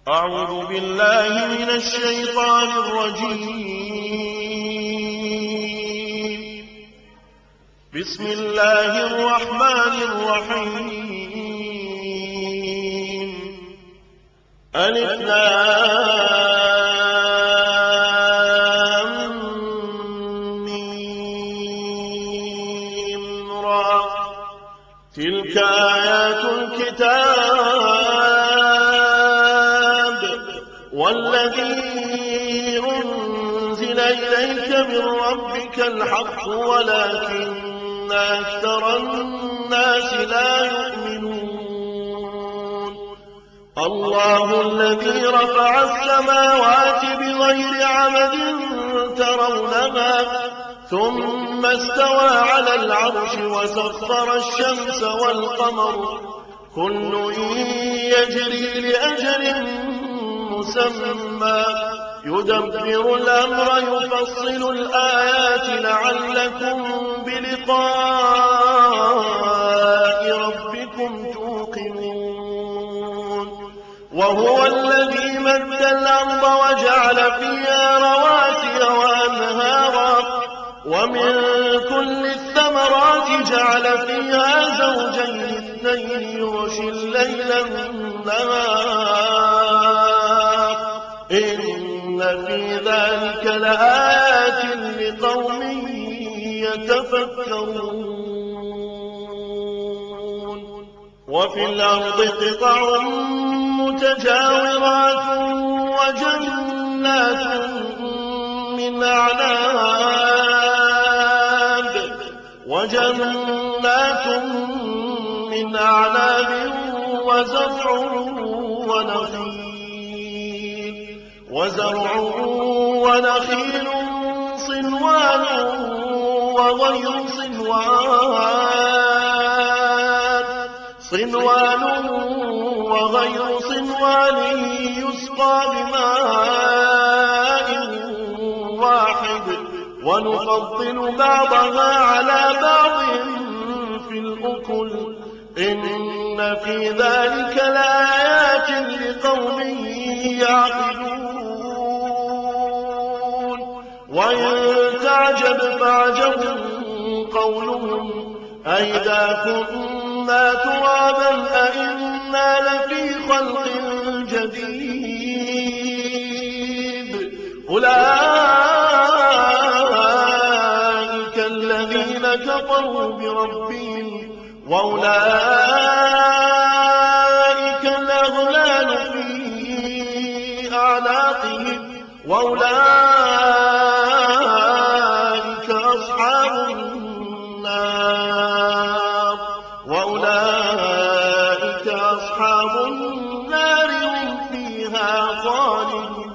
أعوذ بالله من الشيطان الرجيم. بسم الله الرحمن الرحيم. ألف لام ميم را. تلك آيات الكتاب والذي أنزل إليك من ربك الحق ولكن أكثر الناس لا يؤمنون. الله الذي رفع السماوات بغير عمد ترونها ثم استوى على العرش وسخر الشمس والقمر كل يجري لأجل مسمى يدبر الأمر يفصل الآيات لعلكم بلقاء ربكم توقنون. وهو الذي مد الأرض وجعل فيها رواسي وأنهارا ومن كل الثمرات جعل فيها زوجين اثنين يغشي الليل النهار إن في ذلك لآيات لقوم يتفكرون. وفي الأرض قطع متجاورات وجنات من أعناب وزرع ونخيل صنوان وغير صنوان يسقى بماء واحد ونفضل بعضها على بعض في الأكل إن في ذلك لآيات لقوم يعقلون. وإن تعجب فعجب قولهم أئذا كنا ترابا أئنا لفي خلق جديد. أولئك الذين كفروا بربهم وأولئك الأغلال في أعناقهم وأولئك أصحاب النار هم فيها خالدون.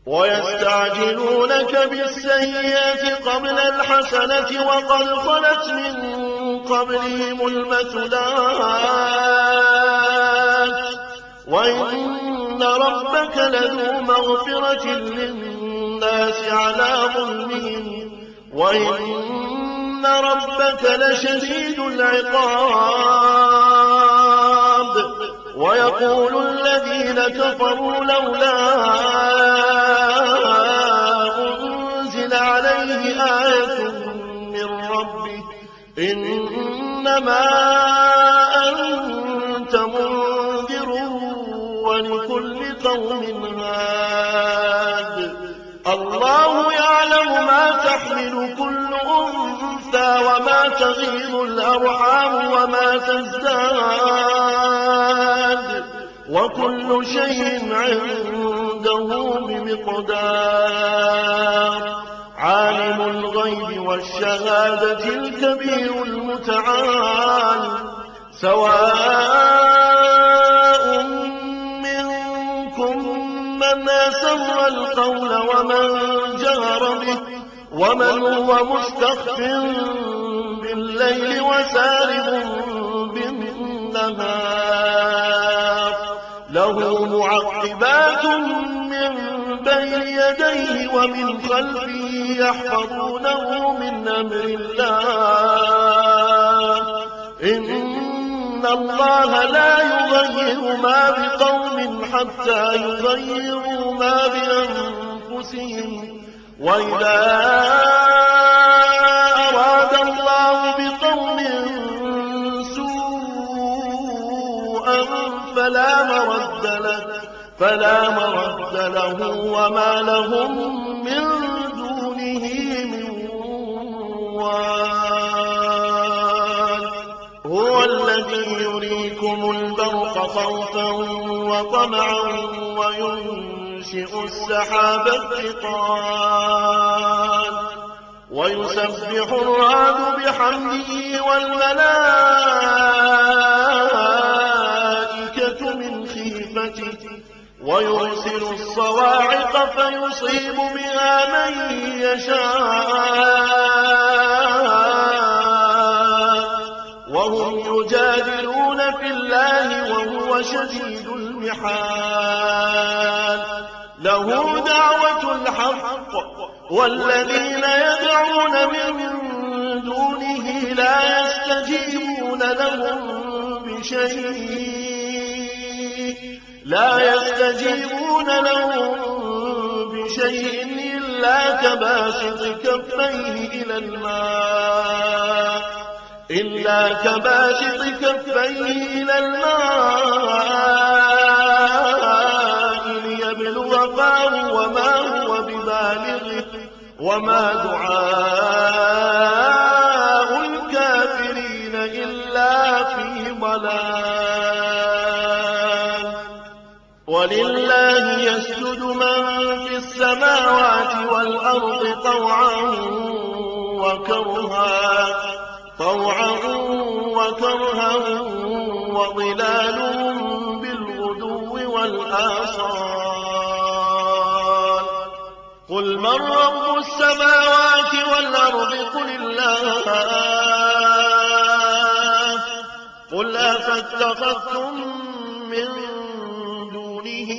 ويستعجلونك بالسيئات قبل الحسنة وقد خلت من قبلهم المثلات وإن ربك لذو مغفرة للناس على ظلمهم وإن ربك لشديد العقاب. ويقول الذين كفروا لولا أنزل عليه آية من ربه إنما أنت منذر ولكل قوم هاد. الله يعلم ما تحمل كل أنثى وما تغيض الأرحام وما تزداد وكل شيء عنده بمقدار. عالم الغيب والشهادة الكبير المتعال. سواء منكم من أسر القول ومن جهر به ومن هو مستخف بالليل وسارب بالنهار. له معقبات من بين يديه ومن خلفه يحفظونه من أمر الله. إن الله لا يغير ما بقوم حتى يغيروا ما بأنفسهم وإذا أراد الله بقوم سوءا فلا مرد له وما لهم من دونه من وال هو الذي يريكم البرق خوفا وطمعا وينشئ السحاب الثقال ويسبح الرعد بحمده والملائكة من خيفته ويرسل الصواعق فيصيب بها من يشاء وهم يجادلون في الله وهو شديد المحال له دعوة الحق والذين يدعون من دونه لا يستجيبون لهم بشيء إلا كباسط كفيه إلى الماء ليبلغ فاه وما هو ببالغه وما دعاء الكافرين إلا في ضلال ولله يسجد من في السماوات والأرض طوعا وكرها وظلالهم بالغدو والآصال قل من رب السماوات والأرض قل الله قل أفاتخذتم من دونه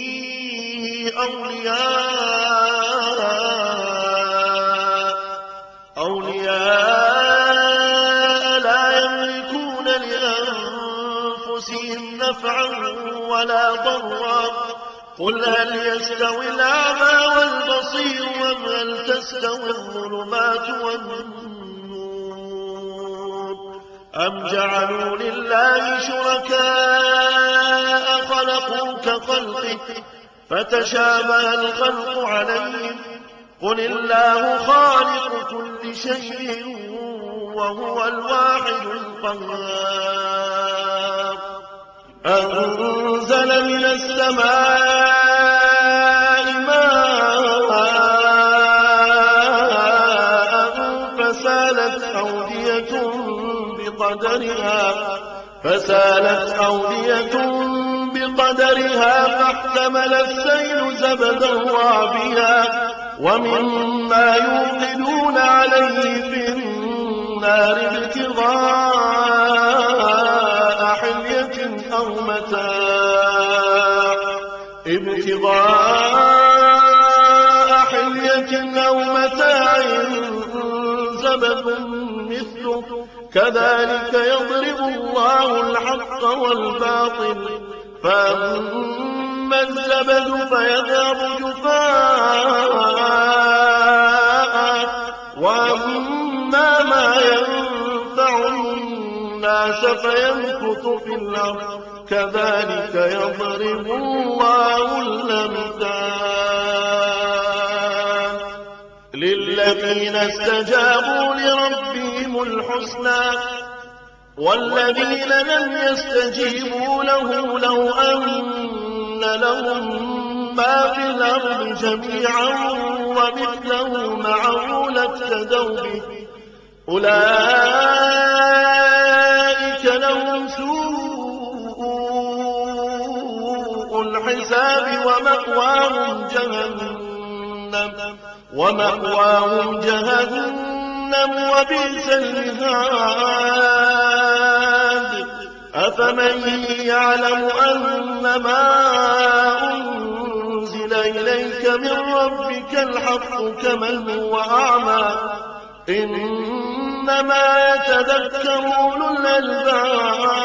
أولياء لا يملكون لأنفسهم نفعا ولا ضرا قل هل يستوي الأعمى والبصير أم هل تستوي الظلمات والنور أم جعلوا لله شركاء خلقوا كخلقه فتشابه الخلق عليهم قل الله خالق كل شيء وهو الواحد القهار أنزل من السماء ماء فسالت أودية بقدرها فاحتمل السيل زبدا رابيا ومما يوقدون عليه في النار ابتغاء حلية أو متاع زبد مثله كذلك يضرب الله الحق والباطل فأما الزبد فيذهب جفاء وأما ما ينفع الناس فيمكث في الأرض كذلك يضرب الله الأمثال للذين استجابوا لربهم الحسنى والذين لم يستجيبوا له لو أن لهم ما في الأرض جميعا ومثله معه لافتدوا به أولئك لهم سوء الحساب ومأواهم جهنم وبئس المهاد أفمن يعلم أن ما أنزل إليك من ربك الحق كمن هو أعمى إنما يتذكر أولو الألباب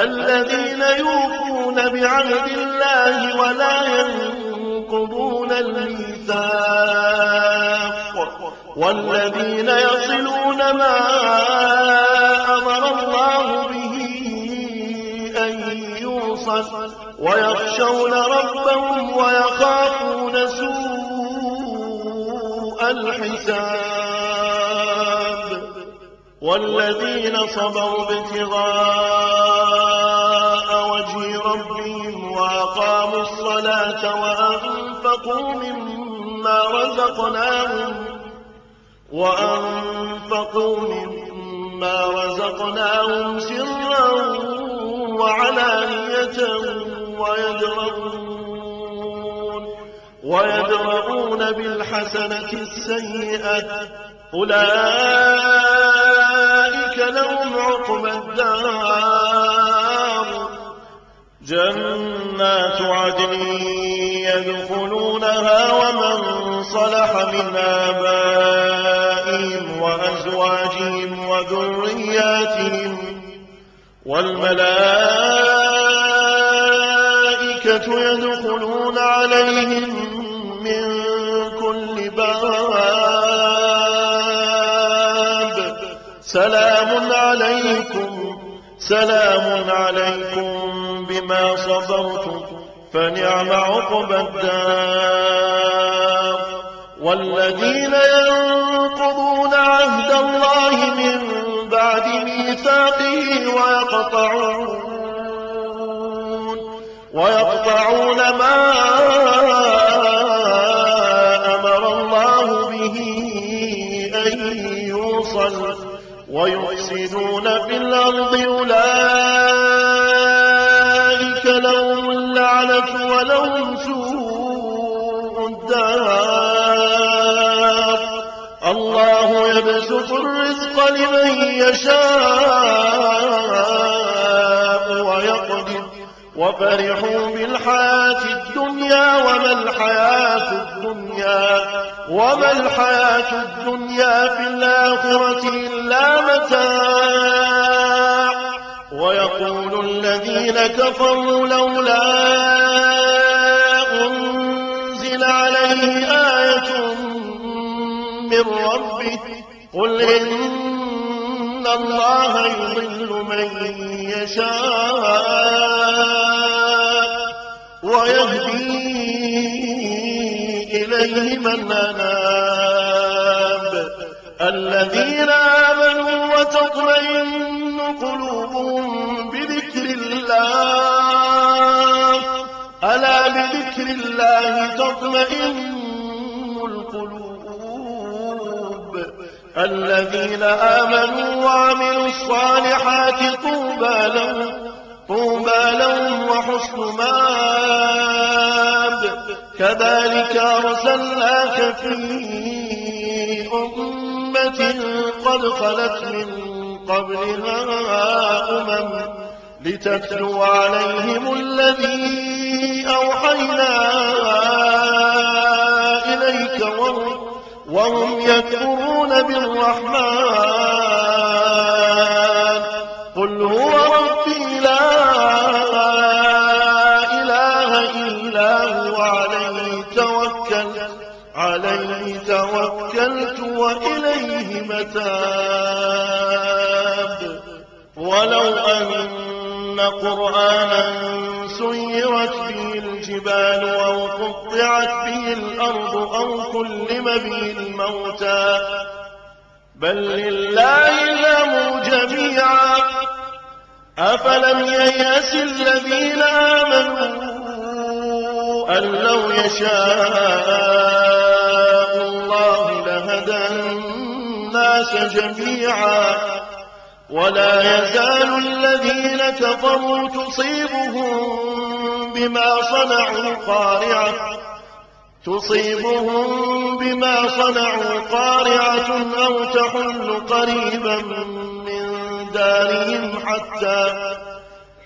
الذين يوفون بعهد الله ولا ينقضون الميثاق والذين يصلون ما أمر الله به أن يوصل ويخشون ربهم ويخافون سوء الحساب والذين صبروا ابتغاء وجه ربهم وأقاموا الصلاة وأنفقوا مما رزقناهم سرا وعلانية ويدرؤون بالحسنة السيئة أولئك لهم عقبى الدار جنات عدن يدخلونها ومن صلح من آبائهم وأزواجهم وذرياتهم والملائكة يدخلون عليهم من كل باب سلام عليكم بما صبرتم فنعم عقبى الدار والذين ينقضون عهد الله من بعد ميثاقه ويقطعون ما أمر الله به أن يوصل ويفسدون في الأرض أولئك لهم اللعنة ولهم سوء الدار الله يبسط الرزق لمن يشاء ويقدر وفرحوا بالحياة الدنيا وما الحياة الدنيا في الآخرة إلا متاع ويقول الذين كفروا لولا أنزل عليه آية من ربه قل إن الله يضل من يشاء ويهدي إليه من أناب الذين آمنوا وتطمئن قلوبهم بذكر الله ألا بذكر الله تطمئن القلوب الذين آمنوا وعملوا الصالحات طوبى لهم وحسن مآب كذلك أرسلناك في أمة قد خلت من قبلها لتتلو عليهم الذي أوحينا إليك وهم يكفرون بالرحمن قل هو ربي لا إله إلا هو عليه توكلت وإليه متاب ولو أن قرآنا سيرت به الجبال أو قطعت به الأرض أو كلم به الموتى بل لله الأمر جميعا أفلم ييأس الذين آمنوا أن لو يشاء الله لهدى الناس جميعا ولا يزال الذين كفروا تصيبهم بما صنعوا قارعة أو تحل قريبا من دارهم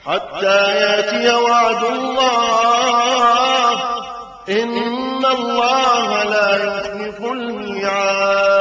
حتى يأتي وعد الله إن الله لا يخلف الميعاد